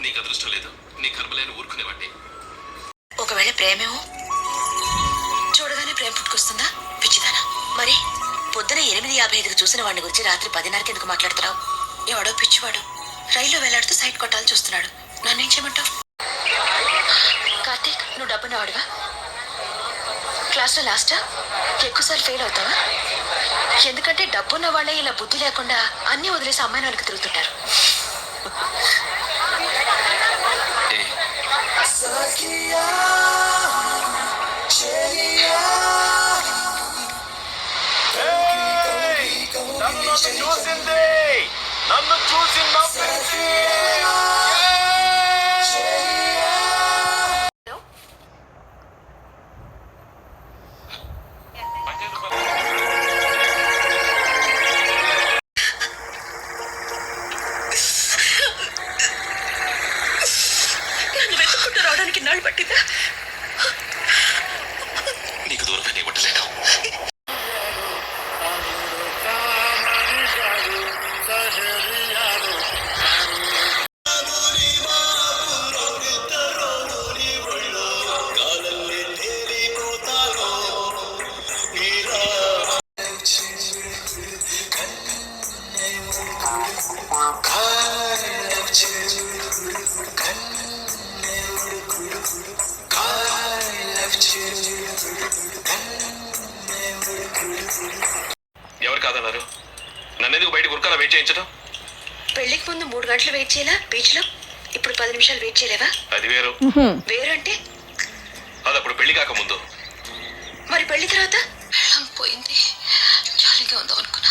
నీకు అదృష్టం లేదు, నీ కర్మలేని ఊరుకునేవాడిని. ఒకవేళ ప్రేమేమో చూడగానే ప్రేమ పుట్టుకొస్తుందా పిచ్చిదానా? మరి పొద్దున 8:55 చూసిన వాడిని గురించి రాత్రి 10:30కి ఎందుకు మాట్లాడుతున్నావు? ఎవడో పిచ్చివాడు రైల్లో వేలాడుతూ సైట్ కొట్టాలని చూస్తున్నాడు. నన్నేం చేయమంటావు? కార్తీక్, నువ్వు డబ్బున్నవాడివా? క్లాస్లో లాస్టా? ఎక్కువసార్లు ఫెయిల్ అవుతావా? ఎందుకంటే డబ్బున్న వాళ్ళే ఇలా బుద్ధి లేకుండా అన్నీ వదిలేసి అమ్మాయి వాళ్ళకి తిరుగుతుంటారు. నన్ను చూసి నన్ను వెతుక్కుంటూ రావడానికి నాళ్ళు పట్టిందా? నీకు దూరంగా నీ ఉండలేను. ఎవరు కాదన్నారు? నన్ను ఎందుకు బయట గురకాల వెయిట్ చేయించడం? పెళ్లికి ముందు 3 గంటలు వెయిట్ చేయాలా బీచ్ లో? ఇప్పుడు 10 నిమిషాలు వెయిట్ చేయలేవా? అది వేరు. వేరు అంటే అది అప్పుడు పెళ్లి కాక ముందు. మరి పెళ్లి తర్వాత పోయింది, జాలీగా ఉందాం అనుకున్నా.